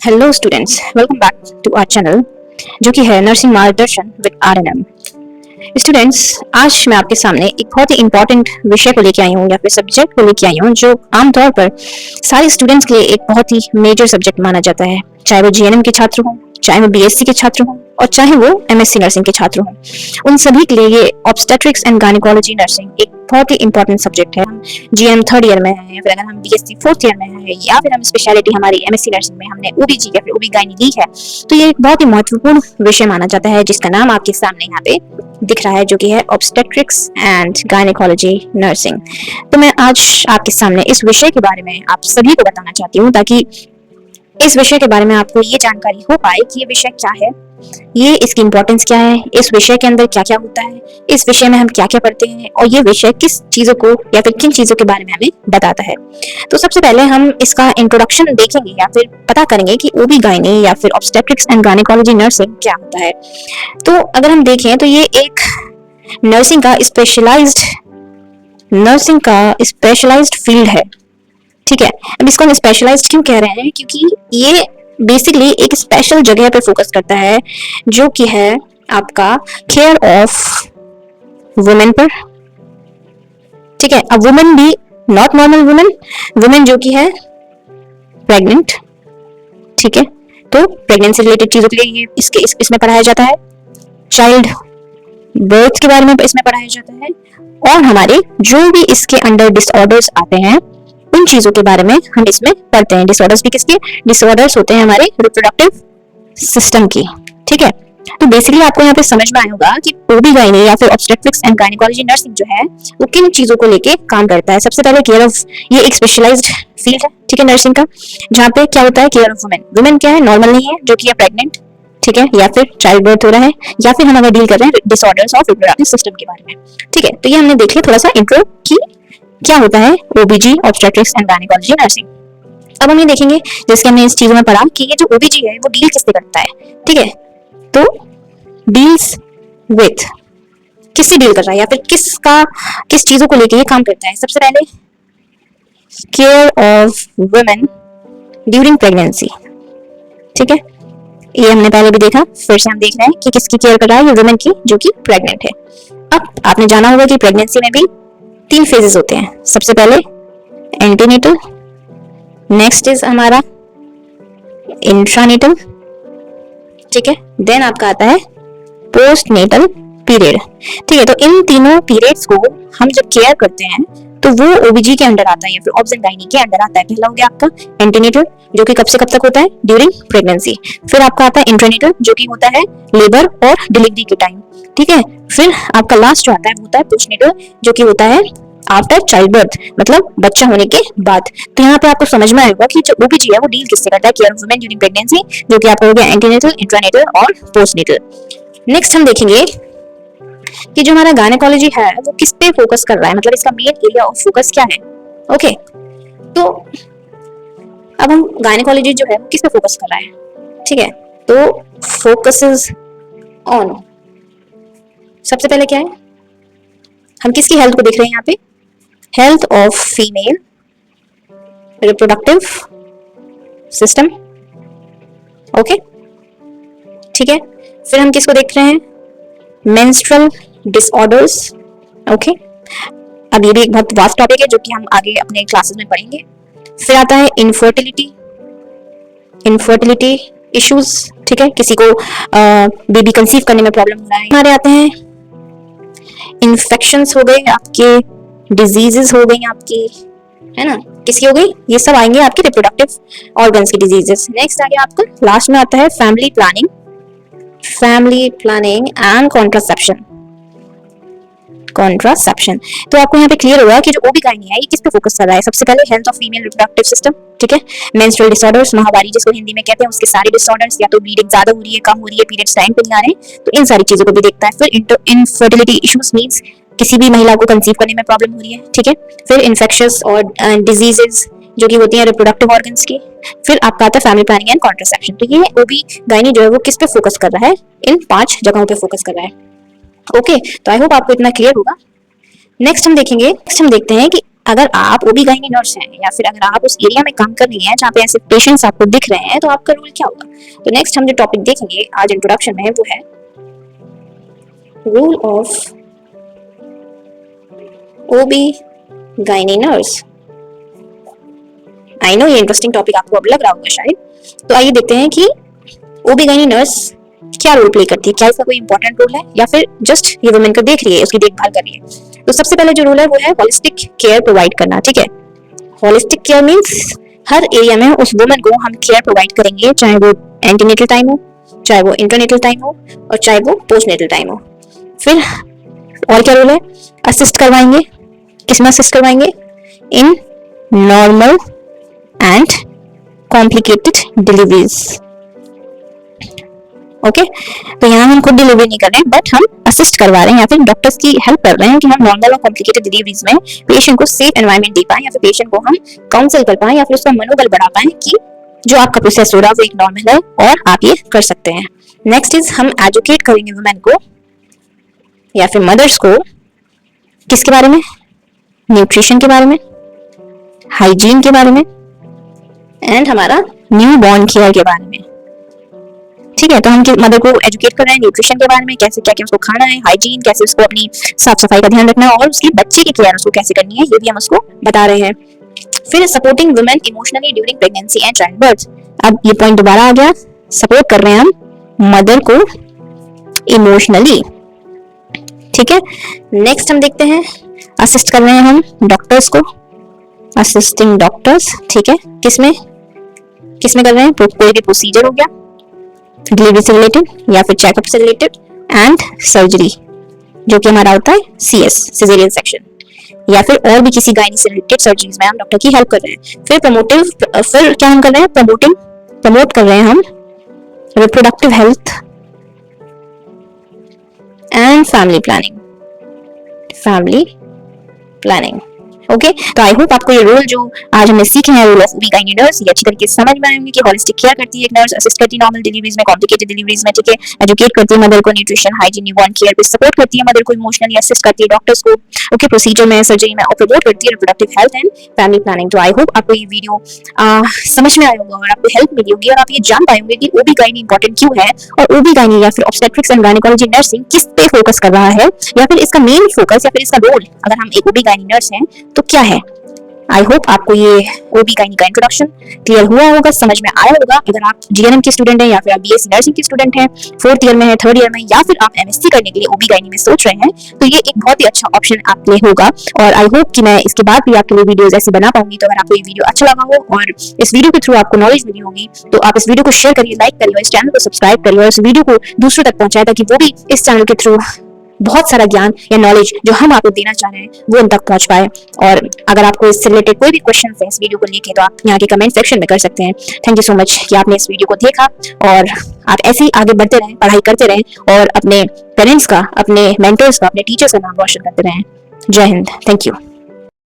Hello students, welcome back to our channel जो कि है नर्सिंग मार्गदर्शन विद आरएनएम। स्टूडेंट्स, आज मैं आपके सामने एक बहुत ही इंपॉर्टेंट विषय को लेके आई हूँ या फिर सब्जेक्ट को लेके आई हूँ जो आमतौर पर सारे स्टूडेंट्स के लिए एक बहुत ही मेजर सब्जेक्ट माना जाता है, चाहे वो जीएनएम के छात्र हों, चाहे वो बीएससी के छात्र हों और चाहे वो एमएससी नर्सिंग के छात्र हों। उन सभी के लिए ये ऑब्स्टेट्रिक्स एंड गायनेकोलॉजी नर्सिंग एक बहुत ही इंपॉर्टेंट सब्जेक्ट है। हम जीएनएम थर्ड ईयर में है या फिर अगर हम बीएससी फोर्थ ईयर में है या फिर हम स्पेशलिटी हमारी एमएससी नर्सिंग में हमने ओबीजी या फिर ओबी गायनी ली है, तो ये एक बहुत ही महत्वपूर्ण विषय माना जाता है जिसका नाम आपके सामने यहाँ पे दिख रहा है, जो कि है ऑब्स्टेट्रिक्स एंड गायनेकोलॉजी नर्सिंग। तो मैं आज आपके सामने इस विषय के बारे में आप सभी को बताना चाहती हूँ ताकि इस विषय के बारे में आपको ये जानकारी हो पाए कि ये विषय क्या है, ये इसकी इंपॉर्टेंस क्या है, इस विषय के अंदर क्या क्या होता है, इस विषय में हम क्या क्या पढ़ते हैं और ये विषय किस चीजों को या फिर किन चीजों के बारे में हमें बताता है। तो सबसे पहले हम इसका इंट्रोडक्शन देखेंगे या फिर पता करेंगे कि ओबी गायनी या फिर ऑब्स्टेट्रिक्स एंड गायनेकोलॉजी नर्सिंग क्या होता है। तो अगर हम देखें तो ये एक नर्सिंग का स्पेशलाइज्ड फील्ड है। ठीक है, अब इसको हम स्पेशलाइज्ड क्यों कह रहे हैं, क्योंकि ये बेसिकली एक स्पेशल जगह पे फोकस करता है जो कि है आपका केयर ऑफ वुमेन पर। ठीक है, अब वुमेन भी नॉट नॉर्मल वुमेन जो कि है प्रेग्नेंट। ठीक है, तो प्रेगनेंसी रिलेटेड चीजों के लिए ये इसमें पढ़ाया जाता है। चाइल्ड बर्थ के बारे में इसमें पढ़ाया जाता है और हमारे जो भी इसके अंडर डिसऑर्डर्स आते हैं उन चीजों के बारे में हम इसमें पढ़ते हैं। डिसऑर्डर्स भी किसके डिसऑर्डर्स होते हैं? हमारे रिप्रोडक्टिव सिस्टम की। ठीक है, तो बेसिकली आपको यहाँ पे समझ में आया होगा कि ओबी गायनी या फिर ऑब्स्टेट्रिक्स एंड गायनेकोलॉजी नर्सिंग जो है वो किन चीजों को लेके काम करता है। सबसे पहले केयर ऑफ, ये एक स्पेशलाइज्ड फील्ड है, ठीक है, नर्सिंग का, जहाँ पे क्या होता है केयर ऑफ वुमेन क्या है? नॉर्मल नहीं है, जो कि है प्रेग्नेंट, ठीक है, या फिर चाइल्ड बर्थ हो रहा है, या फिर हम अगर डील कर रहे हैं डिसऑर्डर्स ऑफ रिप्रोडक्टिव सिस्टम के बारे में। ठीक है, तो ये हमने देख लिया थोड़ा सा इंट्रो की क्या होता है ओबीजी ऑब्स्टेट्रिक्स एंड गायनेकोलॉजी नर्सिंग। अब हम ये देखेंगे जैसे हमने इस चीजों में पढ़ा कि ये जो ओबीजी है वो डील किससे करता है। ठीक है, तो डील्स विथ, किससे डील कर रहा है या फिर किस चीजों को लेके ये काम करता है। सबसे पहले care of women during pregnancy. ठीक है, ये हमने पहले भी देखा, फिर से हम देख रहे हैं कि किसकी केयर कर रहा है, ये वुमेन की जो कि प्रेग्नेंट है। अब आपने जाना होगा कि प्रेगनेंसी में भी 3 फेजेस होते हैं। सबसे पहले एंटीनेटल, नेक्स्ट इज हमारा इंट्रानेटल, ठीक है, देन आपका आता है पोस्टनेटल पीरियड। ठीक है, तो इन तीनों पीरियड्स को हम जब केयर करते हैं तो वो ओबीजी के अंडर आता है या फिर ऑब्स एंड गायनी के अंडर आता है। पहला हो गया आपका एंटीनेटल जो कि कब से कब तक होता है? During pregnancy. फिर आपका आता है इंट्रानेटल जो कि होता है लेबर और डिलीवरी के टाइम। ठीक है, फिर आपका लास्ट जो आता है वो होता है पोस्टनेटल जो कि होता है आफ्टर चाइल्ड बर्थ, मतलब बच्चा होने के बाद। तो यहाँ पे आपको समझ में आएगा कि जो ओबीजी है वो डील किससे करता है? Care of women during pregnancy, जो कि आपका हो गया एंटीनेटल, इंट्रानेटल और पोस्टनेटल। नेक्स्ट हम देखेंगे कि जो हमारा गायनेकोलॉजी है वो किस पे फोकस कर रहा है, मतलब इसका मेन एरिया ऑफ फोकस क्या है। ओके, तो अब हम गायनेकोलॉजी जो है वो किस पे फोकस कर रहा है। ठीक है, तो फोकसेस ऑन, सबसे पहले क्या है, हम किसकी हेल्थ को देख रहे हैं यहाँ पे? Health of female reproductive system. Okay, ठीक है, फिर हम किसको देख रहे हैं? Menstrual disorders. ओके, अब ये भी एक बहुत वास्ट टॉपिक है जो कि हम आगे अपने क्लासेस में पढ़ेंगे। फिर आता है इनफर्टिलिटी इश्यूज। ठीक है, किसी को बेबी कंसीव करने में प्रॉब्लम हो रहा है। हमारे आते हैं इन्फेक्शंस हो गए आपके, डिजीजेस हो गई आपकी, है ना, किसकी हो गई? ये सब आएंगे आपके रिप्रोडक्टिव ऑर्गन्स की डिजीजेस। नेक्स्ट आ गया आपका, लास्ट में आता है फैमिली प्लानिंग एंड कॉन्ट्रासेप्शन। तो आपको यहाँ पे क्लियर होगा कि जो ओबी गायनी है ये किस पे फोकस कर रहा है। सबसे पहले health of female reproductive system, ठीक है, मेंस्ट्रुअल डिसऑर्डर्स, माहवारी जिसको हिंदी में कहते हैं, उसके सारे डिसऑर्डर्स, या तो ब्लीडिंग ज्यादा हो रही है, कम हो रही है, पीरियड्स टाइम पे नहीं आ रहे, तो इन सारी चीजों को भी देखता है। फिर इनफर्टिलिटी इश्यूज मींस किसी भी महिला को कंसीव करने में प्रॉब्लम हो रही है। ठीक है, फिर इन्फेक्शियस और डिजीजेस जो कि होती है रिप्रोडक्टिव ऑर्गन्स की। फिर आपका आता है फैमिली प्लानिंग एंड कॉन्ट्रासेप्शन। तो ये ओबी गायनी जो है वो किस पे फोकस कर रहा है? इन 5 जगहों पे फोकस कर रहा है। ओके, तो आई होप आपको इतना क्लियर होगा। नेक्स्ट हम देखते हैं कि अगर आप ओबीगाइनी नर्स हैं या फिर अगर आप उस एरिया में काम कर रही हैं जहाँ पे ऐसे पेशेंट्स आपको दिख रहे हैं, तो आपका रोल क्या होगा। तो नेक्स्ट हम जो टॉपिक देखेंगे आज इंट्रोडक्शन में वो है role of obgyn nurse. I know ये इंटरेस्टिंग टॉपिक आपको अब लग रहा होगा शायद। तो आइए देखते हैं कि ओबीगाइनी नर्स क्या रोल प्ले करती है, क्या इसका कोई इंपॉर्टेंट रोल है या फिर जस्ट ये वुमेन को देख रही है, उसकी देखभाल कर रही है। तो सबसे पहले जो रोल है वो है होलिस्टिक केयर प्रोवाइड करना। ठीक है, होलिस्टिक केयर मींस हर एरिया में उस वुमेन को हम केयर प्रोवाइड करेंगे, चाहे वो एंटीनेटल टाइम हो, चाहे वो इंटरनेटल टाइम हो और चाहे वो पोस्टनेटल टाइम हो। फिर और क्या रोल है, असिस्ट करवाएंगे। किसमें असिस्ट करवाएंगे, in normal and complicated deliveries. Okay, तो यहाँ हम खुद डिलीवरी नहीं कर रहे हैं बट हम असिस्ट करवा रहे हैं या फिर डॉक्टर्स की हेल्प कर रहे हैं कि हम नॉर्मल और कॉम्प्लिकेटेड डिलीवरीज में पेशेंट को सेफ एनवायरनमेंट दे पाएं या फिर पेशेंट को हम काउंसिल कर पाएं या फिर उसका मनोबल बढ़ा पाएं कि जो आपका प्रोसेस हो रहा है वो एक नॉर्मल है और आप ये कर सकते हैं। नेक्स्ट इज हम एजुकेट करेंगे वुमेन को या फिर मदर्स को किसके बारे में, न्यूट्रिशन के बारे में, हाइजीन के बारे में एंड हमारा न्यू बॉर्न केयर के बारे में। ठीक है, तो हम मदर को एजुकेट कर रहे हैं न्यूट्रिशन के बारे में, कैसे क्या क्या उसको खाना है, हाइजीन कैसे उसको अपनी साफ सफाई का ध्यान रखना है और उसके बच्चे की केयर उसको कैसे करनी है ये भी हम उसको बता रहे हैं। फिर supporting women emotionally during pregnancy and child birth. अब ये पॉइंट दोबारा आ गया, सपोर्ट कर रहे हैं हम मदर को इमोशनली। ठीक है, नेक्स्ट हम देखते हैं असिस्ट कर रहे हैं हम डॉक्टर्स को, असिस्टिंग डॉक्टर्स। ठीक है, किसमें किसमें कर रहे हैं, कोई भी प्रोसीजर हो गया डिलीवरी से रिलेटेड या फिर चेकअप से रिलेटेड एंड सर्जरी जो कि हमारा होता है सीएस सिजेरियन सेक्शन या फिर और भी किसी गायनी से रिलेटेड सर्जरीज में हम डॉक्टर की हेल्प कर रहे हैं। फिर फिर क्या हम कर रहे हैं, प्रमोट कर रहे हैं हम reproductive health and family planning. Okay, तो आई होप आपको ये रोल जो आज हमने सीखे हैं रोल ऑफ ओबीगाइनी नर्स ये अच्छी तरीके से समझ में आएंगे कि होलिस्टिक केयर करती है एक नर्स, असिस्ट करती है नॉर्मल डिलीवरीज में, कॉम्प्लिकेटेड डिलीवरीज में। ठीक है, एजुकेट करती है मदर को न्यूट्रिशन, हाइजीन, न्यूबॉर्न केयर पे, सपोर्ट करती है मदर को इमोशनली, असिस्ट करती है डॉक्टर्स को ओके प्रोसीजर में, सर्जरी में और प्रमोट करती है reproductive health and family planning. तो आई होप आपको ये वीडियो समझ में आया होगा और आपको हेल्प मिली होगी और आप ये जान पाएंगे कि ओबीगाइनी इंपॉर्टेंट क्यों है और ओबीगाइनी या फिर ऑब्स्टेट्रिक्स एंड गायनेकोलॉजी नर्सिंग किस पे फोकस कर रहा है या फिर इसका मेन फोकस या फिर इसका रोल अगर हम एक ओबीगाइनी नर्स हैं तो क्या है। आई होप आपको ये ओबीगाइनी का इंट्रोडक्शन क्लियर हुआ होगा, समझ में आया होगा। अगर आप जीएनएम के स्टूडेंट हैं या फिर आप बीएससी नर्सिंग के स्टूडेंट हैं, 4th ईयर में है, 3rd ईयर में या फिर आप एमएससी करने के लिए ओबीगाइनी में सोच रहे हैं तो ये एक बहुत ही अच्छा ऑप्शन आपके लिए होगा और आई होप कि मैं इसके बाद भी आपके लिए वीडियोस ऐसी बना पाऊंगी। तो अगर आपको ये वीडियो अच्छा लगा हो और इस वीडियो के थ्रू आपको नॉलेज मिली होगी तो आप इस वीडियो को शेयर करिए, लाइक करिए और इस चैनल को सब्सक्राइब करिए और इस वीडियो को दूसरों तक पहुंचाए ताकि वो भी इस चैनल के थ्रू बहुत सारा ज्ञान या नॉलेज जो हम आपको देना चाह रहे हैं वो उन तक पहुंच पाए। और अगर आपको इससे रिलेटेड कोई भी क्वेश्चन है इस वीडियो को लेके तो आप यहाँ के कमेंट सेक्शन में कर सकते हैं। थैंक यू सो मच कि आपने इस वीडियो को देखा और आप ऐसे ही आगे बढ़ते रहें, पढ़ाई करते रहें और अपने पेरेंट्स का, अपने मेंटर्स का, अपने टीचर्स का नाम रोशन करते रहें। जय हिंद, थैंक यू।